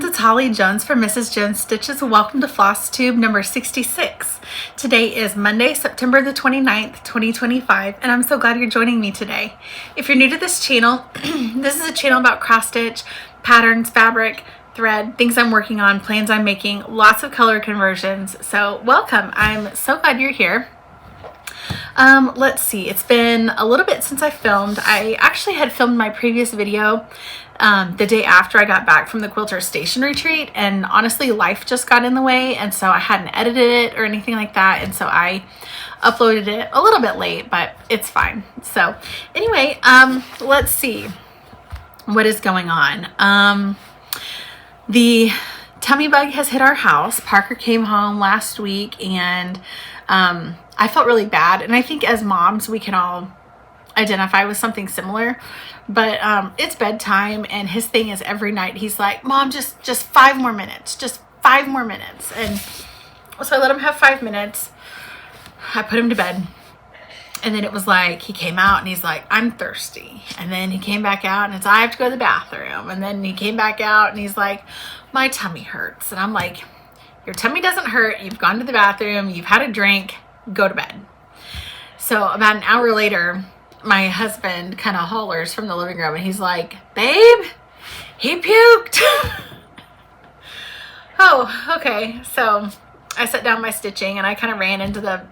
it's Holly Jones from Mrs. Jones Stitches. Welcome to Flosstube number 66. Today is Monday, September the 29th, 2025, and I'm so glad you're joining me today. If you're new to this channel, this is a channel about cross stitch, patterns, fabric, thread, things I'm working on, plans I'm making, lots of color conversions. So welcome. I'm so glad you're here. Let's see, it's been a little bit since I filmed. I actually had filmed my previous video the day after I got back from the Quilter Station Retreat, and honestly life just got in the way, and so I hadn't edited it or anything like that, and so I uploaded it a little bit late, but it's fine. So anyway, let's see what is going on. The tummy bug has hit our house. Parker came home last week, and I felt really bad, and I think as moms we can all identify with something similar. But it's bedtime, and his thing is every night he's like, Mom, just 5 more minutes, just 5 more minutes. And so I let him have 5 minutes. I put him to bed, and then it was like he came out and he's like, I'm thirsty. And then he came back out and it's, I have to go to the bathroom. And then he came back out and he's like, my tummy hurts. And I'm like, your tummy doesn't hurt, you've gone to the bathroom, you've had a drink, go to bed. So about an hour later, my husband kind of hollers from the living room, and he's like, babe, he puked. Oh, okay. So I set down my stitching and I kind of ran into the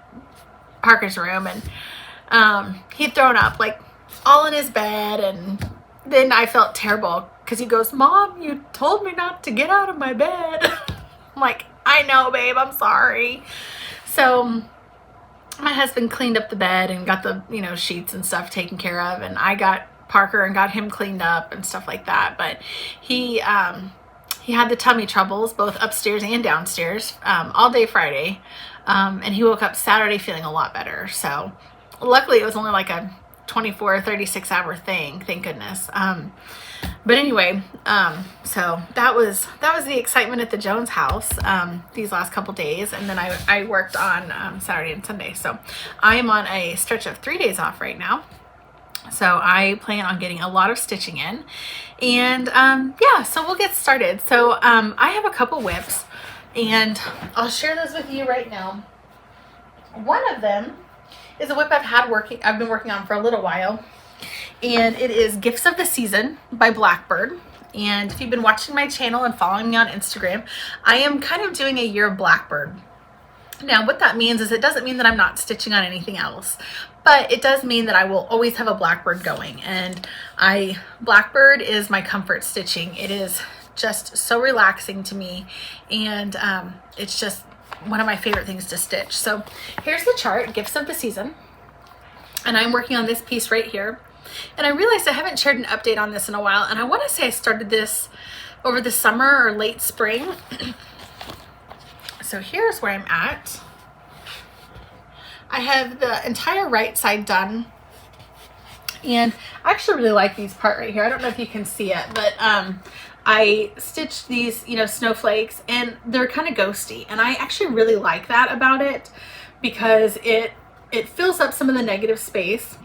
Parker's room, and he'd thrown up like all in his bed. And then I felt terrible because he goes, Mom, you told me not to get out of my bed. I'm like, I know, babe, I'm sorry. So my husband cleaned up the bed and got the, sheets and stuff taken care of. And I got Parker and got him cleaned up and stuff like that. But he had the tummy troubles, both upstairs and downstairs, all day Friday. And he woke up Saturday feeling a lot better. So luckily it was only like a 24 or 36 hour thing. Thank goodness. But anyway, so that was the excitement at the Jones house these last couple days, and then I worked on Saturday and Sunday. So I am on a stretch of 3 days off right now. So I plan on getting a lot of stitching in, and yeah, so we'll get started. So I have a couple whips, and I'll share those with you right now. One of them is a whip I've been working on for a little while. And it is Gifts of the Season by Blackbird. And if you've been watching my channel and following me on Instagram, I am kind of doing a year of Blackbird. Now, what that means is it doesn't mean that I'm not stitching on anything else, but it does mean that I will always have a Blackbird going. And Blackbird is my comfort stitching. It is just so relaxing to me, and it's just one of my favorite things to stitch. So here's the chart, Gifts of the Season. And I'm working on this piece right here. And I realized I haven't shared an update on this in a while, and I want to say I started this over the summer or late spring. So here's where I'm at. I have the entire right side done, and I actually really like these part right here. I don't know if you can see it, but I stitched these, snowflakes, and they're kind of ghosty, and I actually really like that about it because it fills up some of the negative space,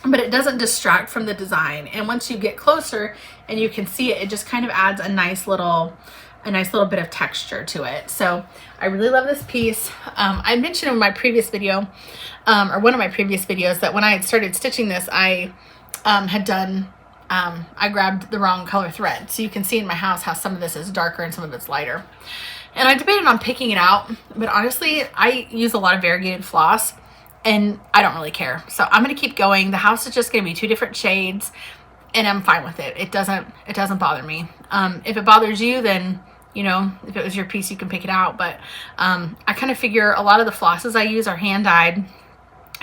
but it doesn't distract from the design. And once you get closer and you can see it, it just kind of adds a nice little bit of texture to it. So I really love this piece. I mentioned in my previous video, or one of my previous videos, that when I had started stitching this, I grabbed the wrong color thread. So you can see in my house how some of this is darker and some of it's lighter. And I debated on picking it out, but honestly, I use a lot of variegated floss, and I don't really care. So I'm going to keep going. The house is just going to be 2 different shades, and I'm fine with it. It doesn't bother me. If it bothers you, then, if it was your piece, you can pick it out. But I kind of figure a lot of the flosses I use are hand-dyed,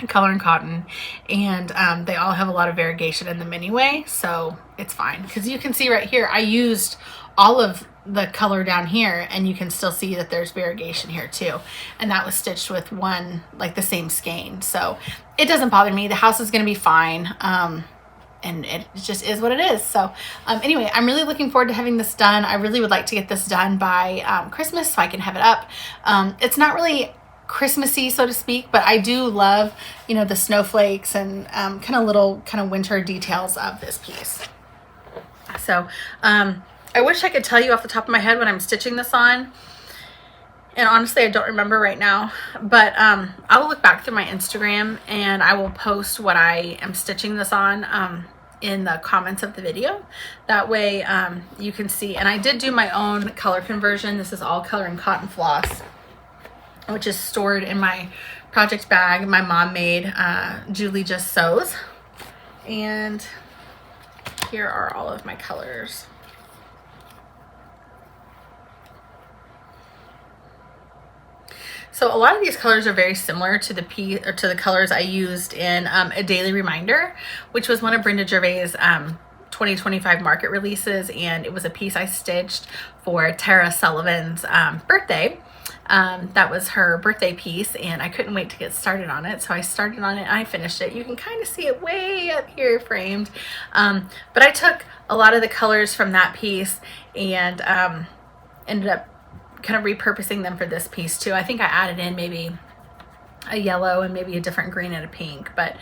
color and cotton, and they all have a lot of variegation in them anyway, so it's fine. Because you can see right here, I used all of the color down here, and you can still see that there's variegation here too, and that was stitched with one, like the same skein, so it doesn't bother me. The house is going to be fine, and it just is what it is. So anyway, I'm really looking forward to having this done. I really would like to get this done by Christmas so I can have it up. It's not really Christmassy, so to speak, but I do love, the snowflakes and kind of winter details of this piece. So I wish I could tell you off the top of my head when I'm stitching this on. And honestly, I don't remember right now, but I will look back through my Instagram and I will post what I am stitching this on in the comments of the video. That way you can see. And I did do my own color conversion. This is all color and cotton floss, which is stored in my project bag my mom made. Julie Just Sews. And here are all of my colors. So a lot of these colors are very similar to the colors I used in A Daily Reminder, which was one of Brenda Gervais' 2025 market releases, and it was a piece I stitched for Tara Sullivan's birthday. That was her birthday piece, and I couldn't wait to get started on it, so I started on it and I finished it. You can kind of see it way up here framed, but I took a lot of the colors from that piece and ended up kind of repurposing them for this piece too. I think I added in maybe a yellow and maybe a different green and a pink, but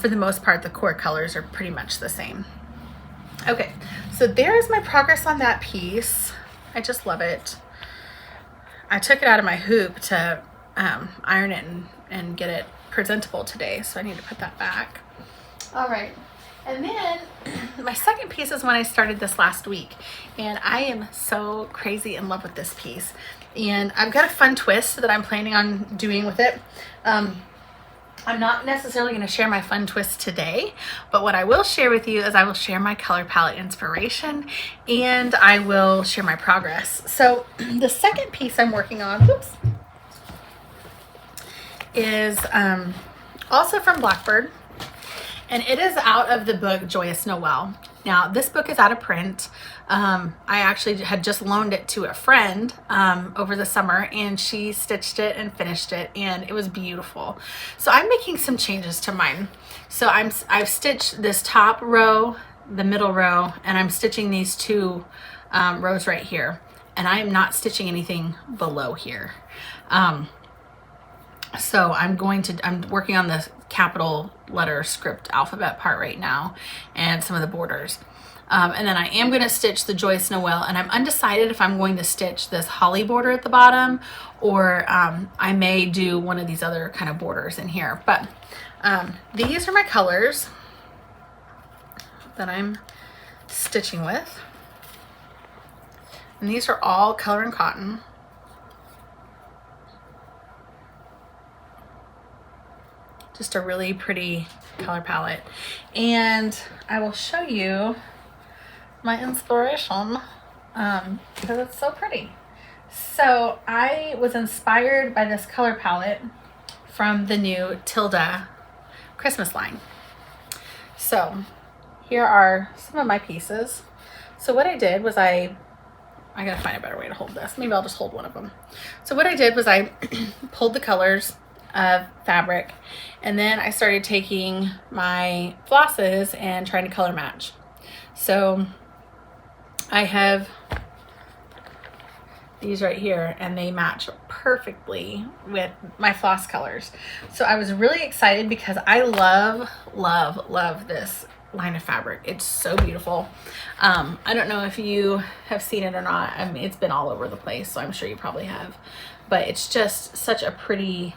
for the most part the core colors are pretty much the same. Okay, so there's my progress on that piece. I just love it. I took it out of my hoop to iron it and get it presentable today, so I need to put that back. All right. And then my second piece is when I started this last week, and I am so crazy in love with this piece, and I've got a fun twist that I'm planning on doing with it. I'm not necessarily going to share my fun twist today, but what I will share with you is I will share my color palette inspiration and I will share my progress. So the second piece I'm working on, is also from Blackbird. And it is out of the book Joyeux Noel. Now, this book is out of print. I actually had just loaned it to a friend over the summer, and she stitched it and finished it, and it was beautiful. So I'm making some changes to mine. So I've stitched this top row, the middle row, and I'm stitching these two rows right here. And I am not stitching anything below here. So I'm working on the capital letter script alphabet part right now and some of the borders. And then I am going to stitch the Joyeux Noel, and I'm undecided if I'm going to stitch this holly border at the bottom or I may do one of these other kind of borders in here. But these are my colors that I'm stitching with. And these are all color and cotton. Just a really pretty color palette. And I will show you my inspiration because it's so pretty. So I was inspired by this color palette from the new Tilda Christmas line. So here are some of my pieces. So what I did was I gotta find a better way to hold this. Maybe I'll just hold one of them. So what I did was I pulled the colors of fabric, and then I started taking my flosses and trying to color match. So I have these right here, and they match perfectly with my floss colors. So I was really excited because I love this line of fabric. It's so beautiful. I don't know if you have seen it or not. I mean, it's been all over the place, so I'm sure you probably have, but it's just such a pretty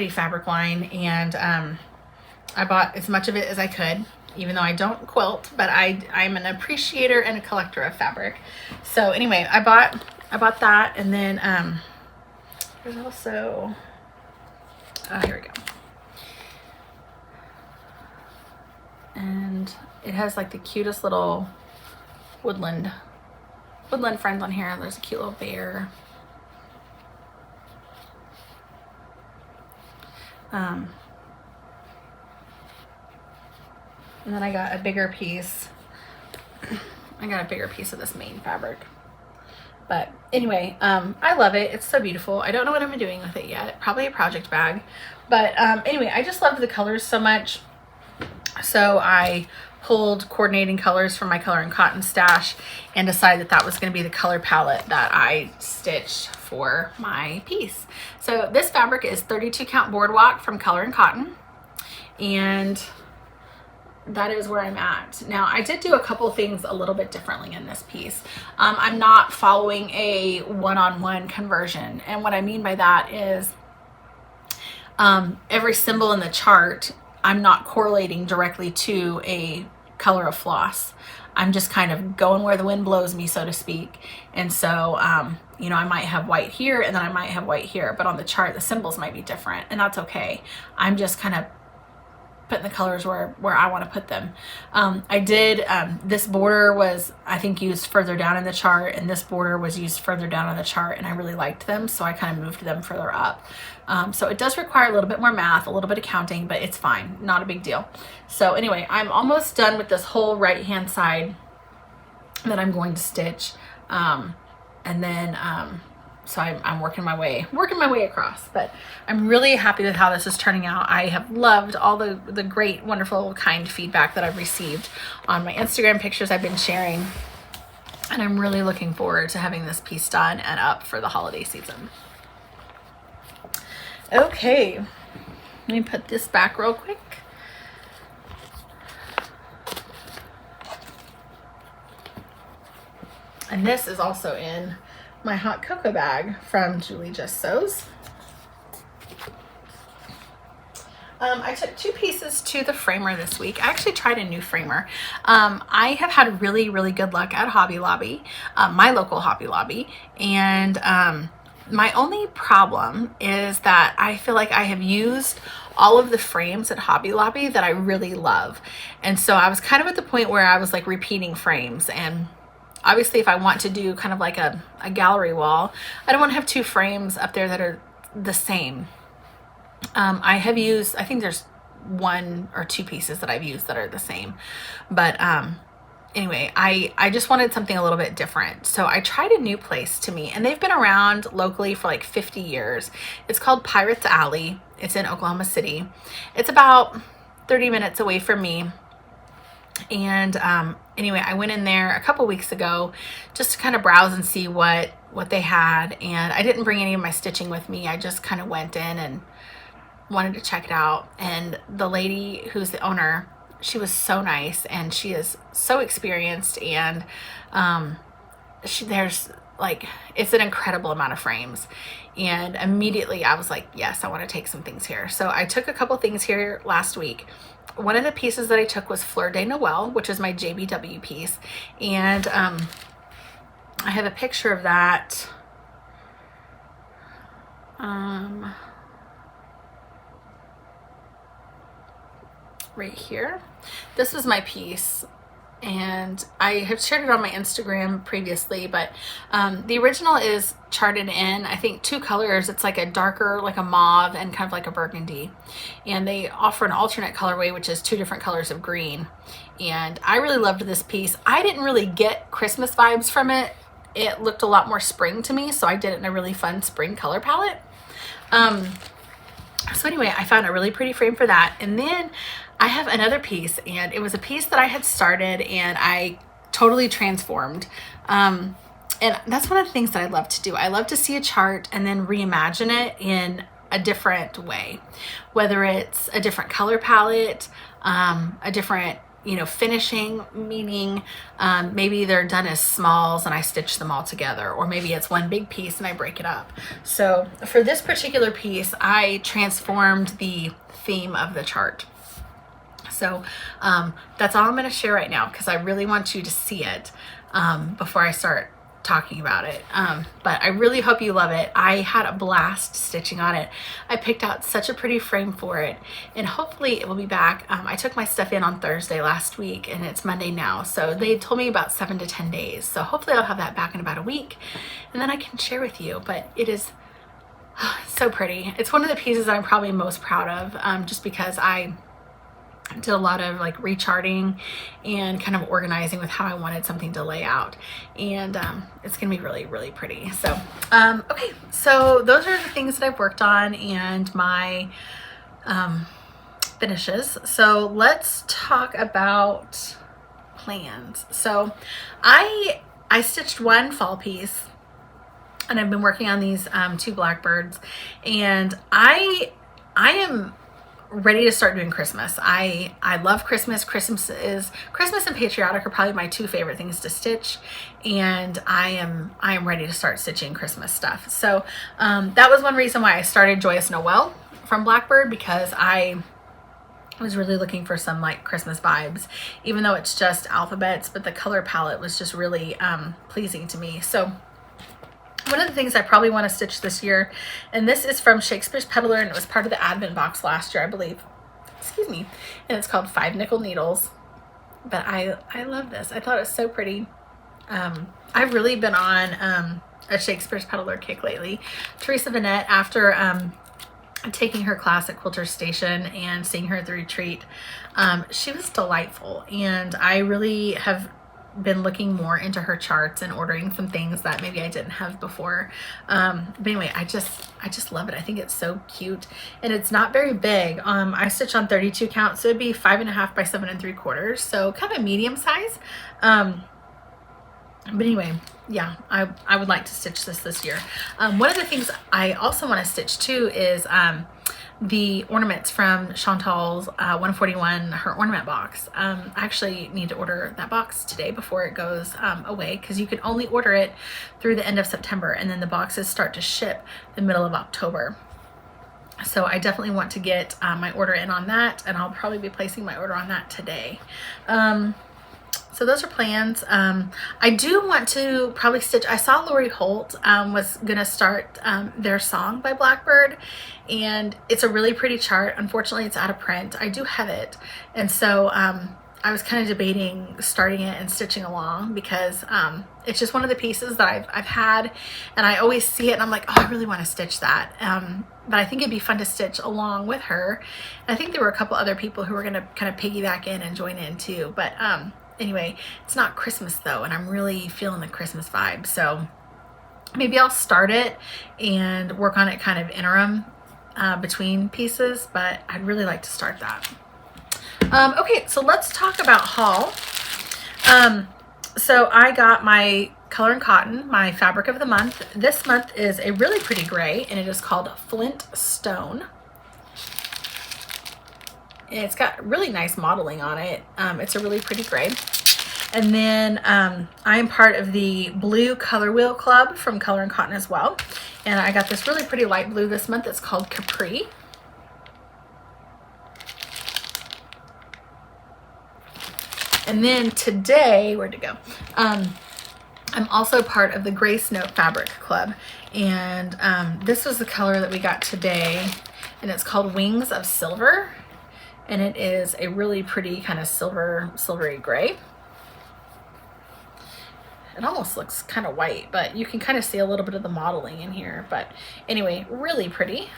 fabric line. And I bought as much of it as I could, even though I don't quilt, but I'm an appreciator and a collector of fabric. So anyway, I bought that, and then there's also, oh, here we go. And it has like the cutest little woodland friends on here. There's a cute little bear. And then I got a bigger piece. I got a bigger piece of this main fabric. But anyway, I love it. It's so beautiful. I don't know what I'm doing with it yet. Probably a project bag. But anyway, I just love the colors so much. So I pulled coordinating colors from my color and cotton stash and decided that was going to be the color palette that I stitched for my piece. So this fabric is 32 count Boardwalk from Color and Cotton, and that is where I'm at. Now, I did do a couple things a little bit differently in this piece. I'm not following a one-on-one conversion. And what I mean by that is every symbol in the chart, I'm not correlating directly to a color of floss. I'm just kind of going where the wind blows me, so to speak. And so, you know, I might have white here and then I might have white here, but on the chart, the symbols might be different, and that's okay. I'm just kind of putting the colors where I want to put them. I did, this border was, I think, used further down in the chart, and this border was used further down on the chart, and I really liked them, so I kind of moved them further up. So it does require a little bit more math, a little bit of counting, but it's fine, not a big deal. So anyway, I'm almost done with this whole right hand side that I'm going to stitch, and then so I'm working my way across, but I'm really happy with how this is turning out. I have loved all the great, wonderful, kind feedback that I've received on my Instagram pictures I've been sharing, and I'm really looking forward to having this piece done and up for the holiday season. Okay, let me put this back real quick. And this is also in my hot cocoa bag from Julie Just Sews. I took 2 pieces to the framer this week. I actually tried a new framer. I have had really, really good luck at Hobby Lobby, my local Hobby Lobby, and my only problem is that I feel like I have used all of the frames at Hobby Lobby that I really love. And so I was kind of at the point where I was like repeating frames, and obviously if I want to do kind of like a gallery wall, I don't want to have 2 frames up there that are the same. I have used, I think there's 1 or 2 pieces that I've used that are the same, but anyway, I just wanted something a little bit different. So I tried a new place to me, and they've been around locally for like 50 years. It's called Pirates Alley. It's in Oklahoma City. It's about 30 minutes away from me. And anyway, I went in there a couple weeks ago just to kind of browse and see what they had. And I didn't bring any of my stitching with me. I just kind of went in and wanted to check it out. And the lady who's the owner, she was so nice, and she is so experienced, and there's like, it's an incredible amount of frames. And immediately I was like, yes, I want to take some things here. So I took a couple things here last week. One of the pieces that I took was Fleur de Noel, which is my JBW piece. And I have a picture of that. Right here. This is my piece, and I have shared it on my Instagram previously, but the original is charted in, I think, 2 colors. It's like a darker, like a mauve, and kind of like a burgundy, and they offer an alternate colorway, which is 2 different colors of green. And I really loved this piece. I didn't really get Christmas vibes from it. It looked a lot more spring to me, so I did it in a really fun spring color palette. So anyway, I found a really pretty frame for that. And then I have another piece, and it was a piece that I had started and I totally transformed. And that's one of the things that I love to do. I love to see a chart and then reimagine it in a different way, whether it's a different color palette, a different, you know, finishing, meaning maybe they're done as smalls and I stitch them all together, or maybe it's one big piece and I break it up. So for this particular piece, I transformed the theme of the chart. So that's all I'm going to share right now, because I really want you to see it before I start talking about it. But I really hope you love it. I had a blast stitching on it. I picked out such a pretty frame for it, and hopefully it will be back. I took my stuff in on Thursday last week, and it's Monday now, so they told me about 7 to 10 days. So hopefully I'll have that back in about a week, and then I can share with you. But it is so pretty. It's one of the pieces that I'm probably most proud of, just because I did a lot of like recharting and kind of organizing with how I wanted something to lay out, and it's gonna be really, really pretty. So okay, so those are the things that I've worked on and my finishes. So let's talk about plans. So I stitched 1 fall piece, and I've been working on these 2 Blackbirds, and I am ready to start doing Christmas. I love Christmas. Christmas and patriotic are probably my two favorite things to stitch, and I am ready to start stitching Christmas stuff. So that was one reason why I started Joyous Noel from Blackbird, because I was really looking for some like Christmas vibes, even though it's just alphabets, but the color palette was just really pleasing to me. So one of the things I probably want to stitch this year, and this is from Shakespeare's Peddler, and it was part of the Advent box last year, I believe. Excuse me. And it's called 5 Nickel Needles. But I love this. I thought it was so pretty. I've really been on a Shakespeare's Peddler kick lately. Teresa Vanette, after taking her class at Quilter Station and seeing her at the retreat, she was delightful, and I really have been looking more into her charts and ordering some things that maybe I didn't have before. But anyway, I just love it. I think it's so cute, and it's not very big. I stitch on 32 count, so it'd be 5.5 by 7 3/4, so kind of a medium size. But anyway, yeah, I would like to stitch this year. One of the things I also want to stitch too is the ornaments from Chantal's 141, her ornament box. I actually need to order that box today before it goes away, because you can only order it through the end of September, and then the boxes start to ship the middle of October. So I definitely want to get my order in on that, and I'll probably be placing my order on that today. So those are plans. I do want to probably stitch. I saw Lori Holt was gonna start their song by Blackbird, and it's a really pretty chart. Unfortunately, it's out of print. I do have it, and so I was kind of debating starting it and stitching along, because it's just one of the pieces that I've had, and I always see it and I'm like, oh, I really want to stitch that. But I think it'd be fun to stitch along with her. And I think there were a couple other people who were gonna kind of piggyback in and join in too. But anyway, it's not Christmas though, and I'm really feeling the Christmas vibe. So maybe I'll start it and work on it kind of interim between pieces, but I'd really like to start that. Okay, so let's talk about haul. So I got my Color and Cotton, my fabric of the month. This month is a really pretty gray, and it is called Flint Stone. And it's got really nice modeling on it. It's a really pretty gray. And then I am part of the Blue Color Wheel Club from Color and Cotton as well. And I got this really pretty light blue this month. It's called Capri. And then today, where'd it go? I'm also part of the Grace Note Fabric Club. And this was the color that we got today. And it's called Wings of Silver. And it is a really pretty kind of silvery gray. It almost looks kind of white, but you can kind of see a little bit of the modeling in here. But anyway, really pretty.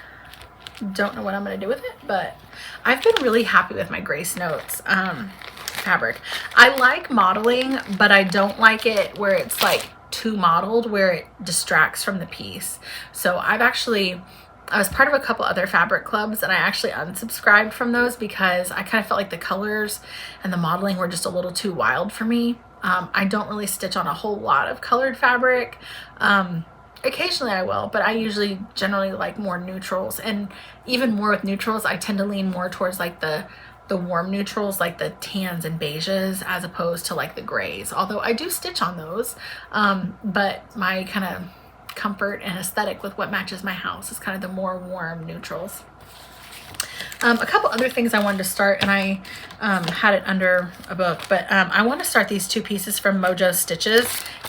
Don't know what I'm going to do with it, but I've been really happy with my Grace Notes fabric. I like modeling, but I don't like it where it's like too modeled, where it distracts from the piece. So I was part of a couple other fabric clubs, and I actually unsubscribed from those because I kind of felt like the colors and the modeling were just a little too wild for me. I don't really stitch on a whole lot of colored fabric. Occasionally I will, but I usually generally like more neutrals, and even more with neutrals, I tend to lean more towards like the warm neutrals, like the tans and beiges, as opposed to like the grays. Although I do stitch on those, but my kind of comfort and aesthetic with what matches my house is kind of the more warm neutrals. A couple other things I wanted to start, and I had it under a book, but I want to start these two pieces from Mojo Stitches,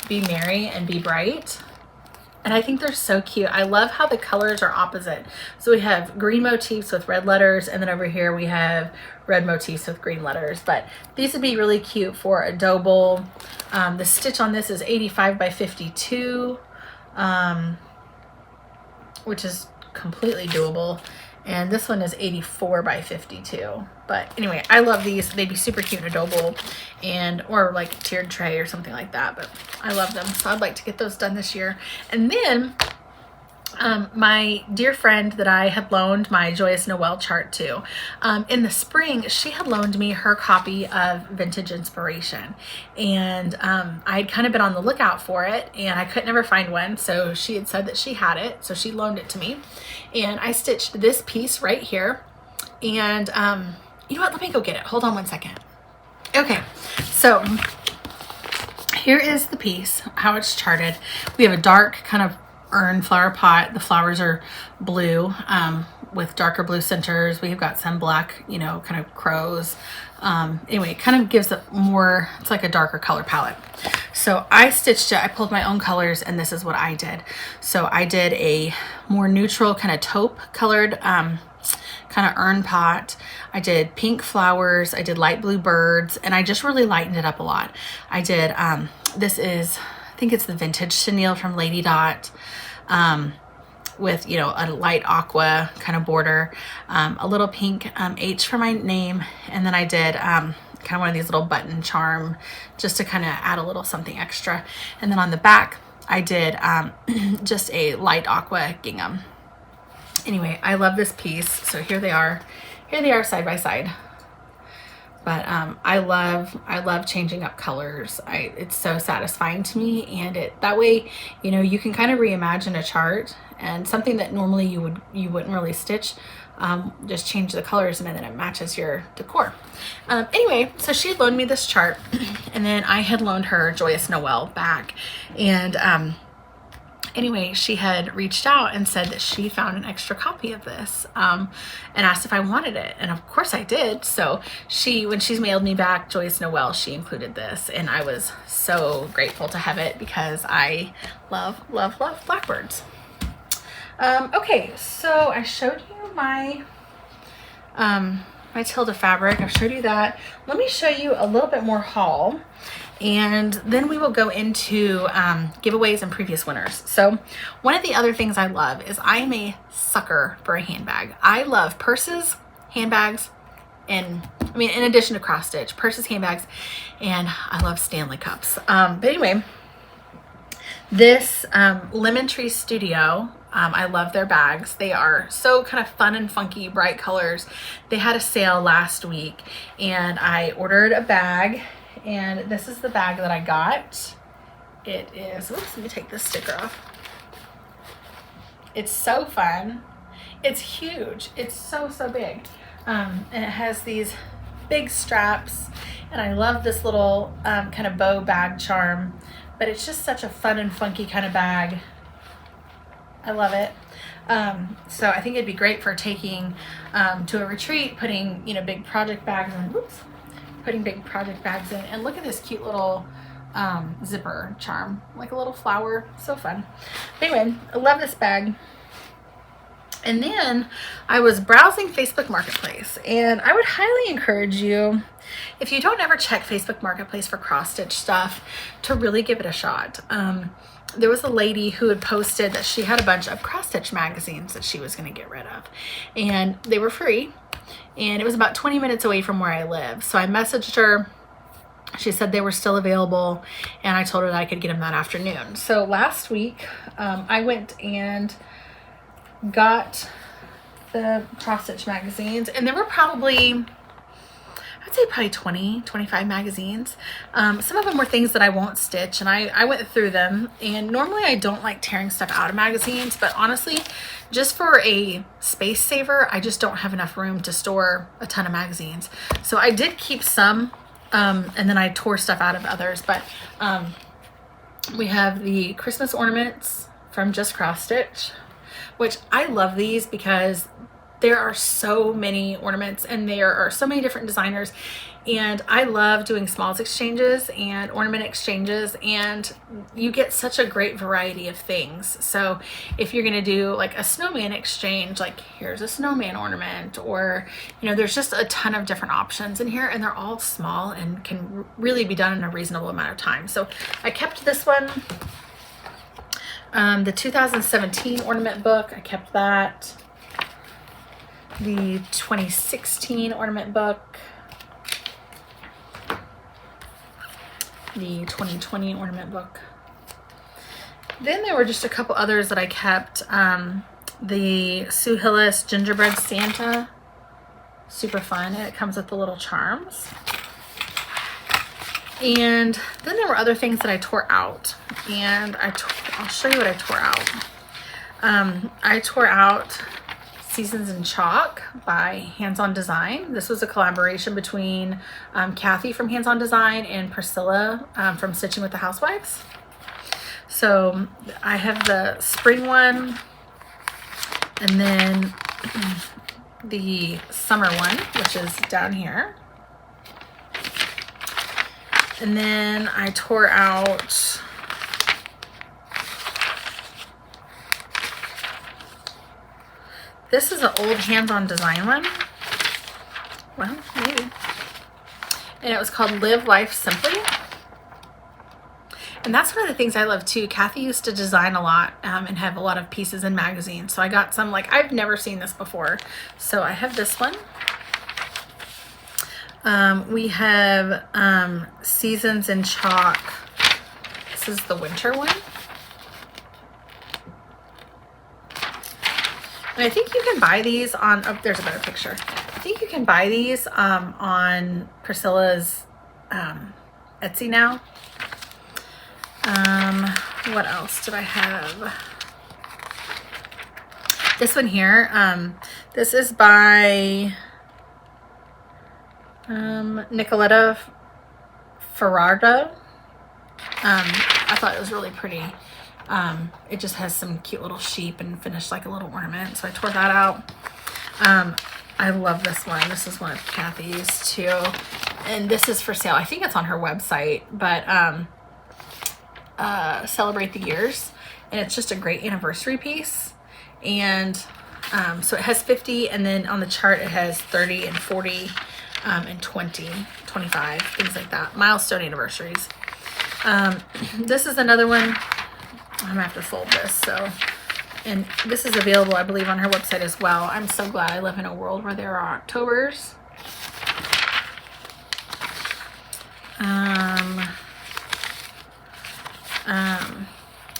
Be Merry and Be Bright. And I think they're so cute. I love how the colors are opposite. So we have green motifs with red letters, and then over here we have red motifs with green letters. But these would be really cute for a dough bowl. The stitch on this is 85 by 52, which is completely doable. And this one is 84 by 52. But anyway, I love these. They'd be super cute in a dough bowl, or like a tiered tray or something like that. But I love them, so I'd like to get those done this year. And then my dear friend that I had loaned my Joyous Noel chart to, in the spring, she had loaned me her copy of Vintage Inspiration, and I'd kind of been on the lookout for it, and I could never find one. So she had said that she had it, so she loaned it to me, and I stitched this piece right here. And you know what, let me go get it. Hold on one second. Okay, so here is the piece, how it's charted. We have a dark kind of urn flower pot. The flowers are blue with darker blue centers. We've got some black, you know, kind of crows. Anyway, it kind of gives it more, it's like a darker color palette. So I stitched it, I pulled my own colors, and this is what I did. So I did a more neutral kind of taupe colored kind of urn pot. I did pink flowers, I did light blue birds, and I just really lightened it up a lot. I did, this is, I think it's the vintage chenille from Lady Dot, with, you know, a light aqua kind of border, a little pink H for my name, and then I did kind of one of these little button charm just to kind of add a little something extra. And then on the back I did just a light aqua gingham. Anyway, I love this piece. So here they are side by side. But I love changing up colors. It's so satisfying to me, and that way, you know, you can kind of reimagine a chart, and something that normally you wouldn't really stitch, just change the colors and then it matches your decor. Anyway, so she had loaned me this chart, and then I had loaned her Joyous Noel back, and anyway, she had reached out and said that she found an extra copy of this, and asked if I wanted it. And of course I did. So when she's mailed me back Joyous Noel, she included this, and I was so grateful to have it because I love, love, love blackbirds. Okay, so I showed you my, my Tilda fabric. I've showed you that. Let me show you a little bit more haul, and then we will go into giveaways and previous winners. So one of the other things I love is I am a sucker for a handbag. I love purses, handbags, and I mean, in addition to cross stitch, purses, handbags, and I love Stanley cups. But anyway, this Lemon Tree Studio, I love their bags. They are so kind of fun and funky, bright colors. They had a sale last week, and I ordered a bag, and this is the bag that I got. It is, oops, let me take this sticker off. It's so fun. It's huge. It's so big. And it has these big straps, and I love this little kind of bow bag charm, but it's just such a fun and funky kind of bag. I love it. So I think it'd be great for taking to a retreat, putting, you know, big project bags in. Whoops. Putting big project bags in. And look at this cute little zipper charm, like a little flower. So fun. Anyway, I love this bag. And then I was browsing Facebook Marketplace, and I would highly encourage you, if you don't ever check Facebook Marketplace for cross stitch stuff, to really give it a shot. There was a lady who had posted that she had a bunch of cross stitch magazines that she was going to get rid of, and they were free, and it was about 20 minutes away from where I live. So I messaged her. She said they were still available, and I told her that I could get them that afternoon. So last week I went and got the cross stitch magazines, and there were probably, I'd say probably 20, 25 magazines. Some of them were things that I won't stitch, and I went through them, and normally I don't like tearing stuff out of magazines, but honestly, just for a space saver, I just don't have enough room to store a ton of magazines. So I did keep some, and then I tore stuff out of others, but we have the Christmas ornaments from Just Cross Stitch, which I love these because there are so many ornaments and there are so many different designers, and I love doing smalls exchanges and ornament exchanges, and you get such a great variety of things. So if you're gonna do like a snowman exchange, like here's a snowman ornament, or you know, there's just a ton of different options in here, and they're all small and can really be done in a reasonable amount of time. So I kept this one. The 2017 ornament book, I kept that. The 2016 ornament book. The 2020 ornament book. Then there were just a couple others that I kept. The Sue Hillis Gingerbread Santa. Super fun, and it comes with the little charms. And then there were other things that I tore out, and I'll show you what I tore out. I tore out Seasons in Chalk by Hands On Design. This was a collaboration between Kathy from Hands On Design and Priscilla from Stitching with the Housewives. So I have the spring one, and then the summer one, which is down here. And then I tore out this is an old Hands On Design one. Well, maybe. And it was called Live Life Simply. And that's one of the things I love too. Kathy used to design a lot and have a lot of pieces in magazines. So I got some, like, I've never seen this before. So I have this one. We have Seasons in Chalk. This is the winter one. And I think you can buy these on, oh, there's a better picture. I think you can buy these on Priscilla's Etsy now. What else did I have? This one here. This is by Nicoletta Ferrardo. I thought it was really pretty. It just has some cute little sheep and finished like a little ornament. So I tore that out. I love this one. This is one of Kathy's too. And this is for sale. I think it's on her website, but Celebrate the Years. And it's just a great anniversary piece. And so it has 50, and then on the chart it has 30 and 40 and 20, 25, things like that. Milestone anniversaries. This is another one. I'm gonna have to fold this. So, and this is available, I believe, on her website as well. I'm so glad I live in a world where there are Octobers.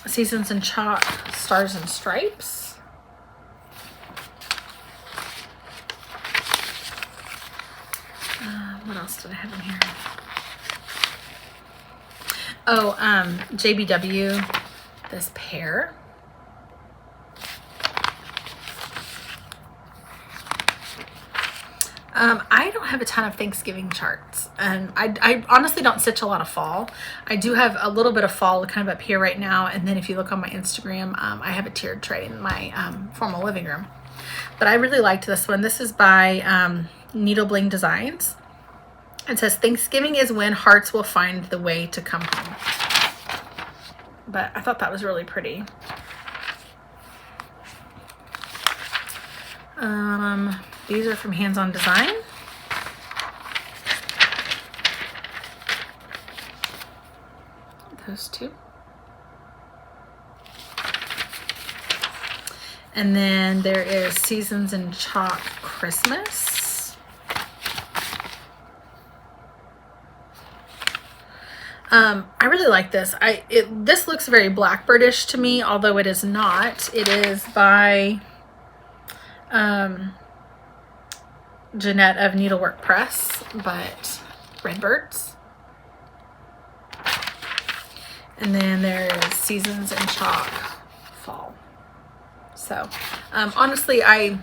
Seasons in Chalk, Stars and Stripes. What else did I have in here? Oh, JBW, this pair. I don't have a ton of Thanksgiving charts, and I honestly don't stitch a lot of fall. I do have a little bit of fall kind of up here right now, and then if you look on my Instagram, I have a tiered tray in my formal living room. But I really liked this one. This is by Needle Bling Designs. It says, Thanksgiving is when hearts will find the way to come home. But I thought that was really pretty. These are from Hands On Design. Those two. And then there is Seasons in Chalk Christmas. I really like this. This looks very Blackbirdish to me, although it is not. It is by Jeanette of Needlework Press, but Redbirds. And then there's Seasons in Chalk Fall. So honestly, I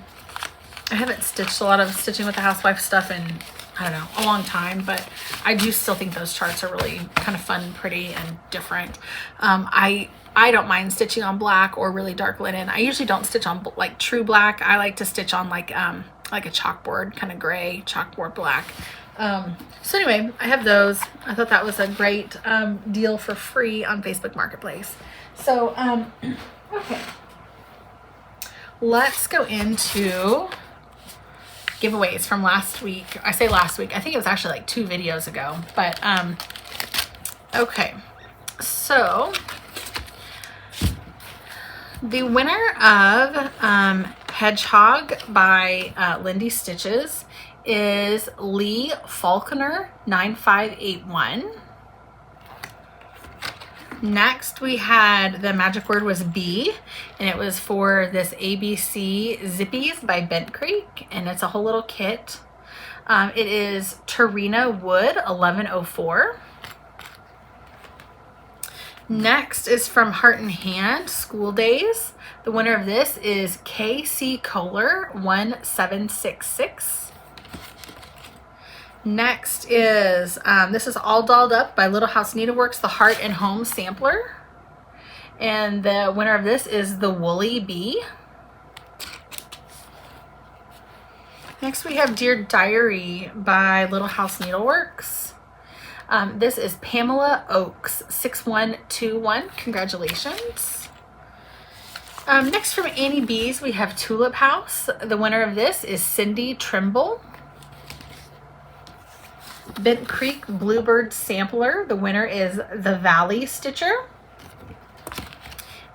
haven't stitched a lot of Stitching with the Housewife stuff in, I don't know, a long time, but I do still think those charts are really kind of fun, pretty, and different. I don't mind stitching on black or really dark linen. I usually don't stitch on like true black. I like to stitch on like a chalkboard, kind of gray chalkboard black. So anyway, I have those. I thought that was a great deal for free on Facebook Marketplace. So okay, let's go into giveaways from last week. I say last week, I think it was actually like 2 videos ago, but okay, so the winner of Hedgehog by Lindy Stitches is Lee Faulkner 9581. Next we had, the magic word was B, and it was for this ABC Zippies by Bent Creek, and it's a whole little kit. It is Tarina Wood 1104. Next is from Heart and Hand, School Days. The winner of this is KC Kohler 1766. Next is, this is All Dolled Up by Little House Needleworks, the Heart and Home Sampler. And the winner of this is the Woolly Bee. Next we have Dear Diary by Little House Needleworks. This is Pamela Oaks 6121. Congratulations. Next from Annie B's we have Tulip House. The winner of this is Cindy Trimble. Bent Creek Bluebird Sampler. The winner is the Valley Stitcher.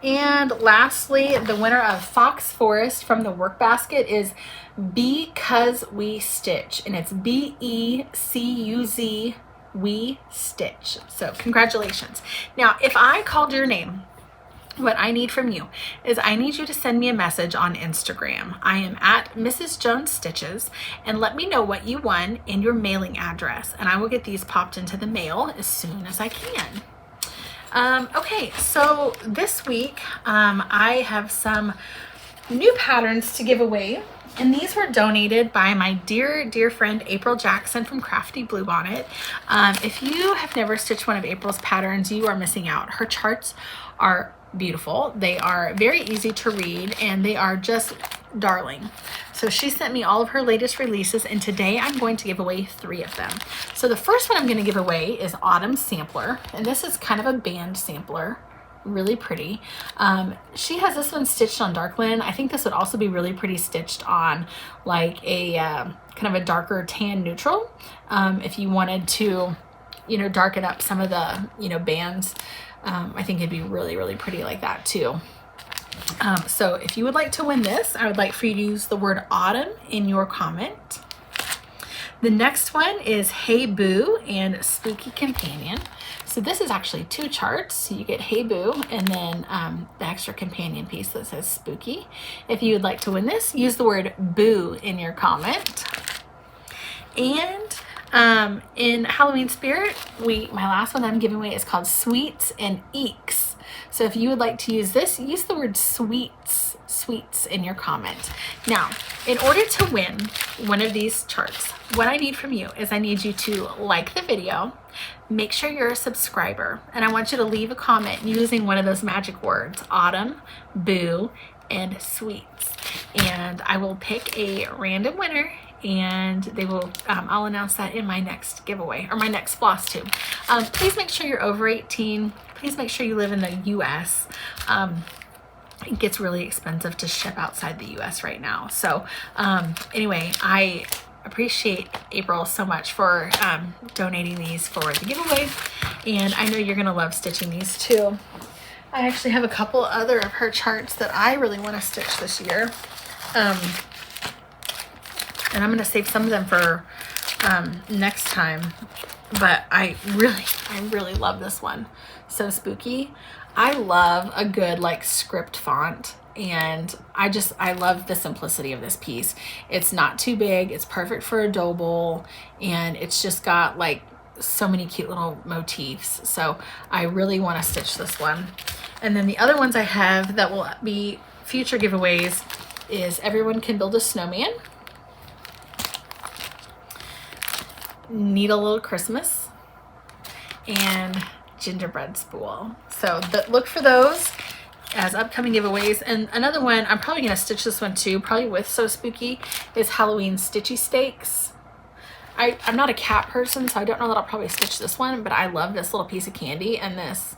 And lastly, the winner of Fox Forest from the Work Basket is Because We Stitch, and it's BECUZ We Stitch. So congratulations. Now, if I called your name, what I need from you is I need you to send me a message on Instagram. I am at Mrs. Jones Stitches, and let me know what you won and your mailing address, and I will get these popped into the mail as soon as I can. Okay, so this week I have some new patterns to give away, and these were donated by my dear friend April Jackson from Crafty Bluebonnet. If you have never stitched one of April's patterns, you are missing out. Her charts are beautiful. They are very easy to read, and they are just darling. So she sent me all of her latest releases, and today I'm going to give away 3 of them. So the first one I'm going to give away is Autumn Sampler, and this is kind of a band sampler, really pretty. She has this one stitched on dark linen. I think this would also be really pretty stitched on like a kind of a darker tan neutral, if you wanted to, you know, darken up some of the, you know, bands. I think it'd be really pretty like that too. So if you would like to win this, I would like for you to use the word autumn in your comment. The next one is Hey Boo and Spooky Companion. So this is actually 2 charts. So you get Hey Boo and then the extra companion piece that says Spooky. If you would like to win this, use the word boo in your comment. And in Halloween spirit, my last one that I'm giving away is called Sweets and Eeks. So if you would like to use this, use the word sweets in your comment. Now, in order to win one of these charts, what I need from you is I need you to like the video, make sure you're a subscriber, and I want you to leave a comment using one of those magic words, autumn, boo, and sweets. And I will pick a random winner, and they will I'll announce that in my next giveaway, or my next Flosstube. Please make sure you're over 18. Please make sure you live in the US. It gets really expensive to ship outside the US right now. So anyway, I appreciate April so much for donating these for the giveaway, and I know you're gonna love stitching these too. I actually have a couple other of her charts that I really want to stitch this year. And I'm going to save some of them for next time. But I really love this one. So spooky. I love a good like script font. And I love the simplicity of this piece. It's not too big. It's perfect for a dough bowl. And it's just got like so many cute little motifs. So I really want to stitch this one. And then the other ones I have that will be future giveaways is Everyone Can Build a Snowman, Need a Little Christmas, and Gingerbread Spool. So look for those as upcoming giveaways. And another one, I'm probably going to stitch this one too, probably with So Spooky, is Halloween Stitchy Stakes. I'm not a cat person, so I don't know that I'll probably stitch this one, but I love this little piece of candy and this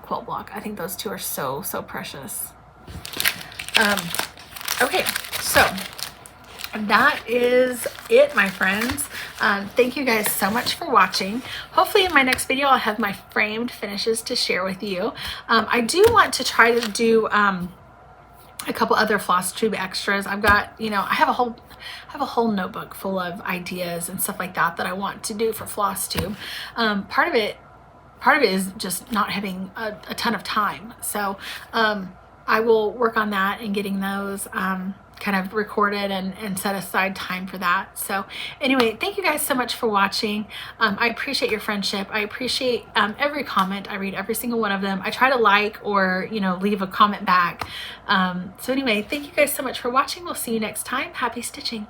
quilt block. I think those two are so precious. Okay, so that is it, my friends. Thank you guys so much for watching. Hopefully in my next video I'll have my framed finishes to share with you. I do want to try to do a couple other Flosstube extras. I've got, you know, I have a whole notebook full of ideas and stuff like that I want to do for Flosstube. Part of it is just not having a ton of time. So I will work on that and getting those. kind of recorded and set aside time for that. So anyway, thank you guys so much for watching. I appreciate your friendship. I appreciate every comment. I read every single one of them. I try to like or, you know, leave a comment back. So anyway, thank you guys so much for watching. We'll see you next time. Happy stitching.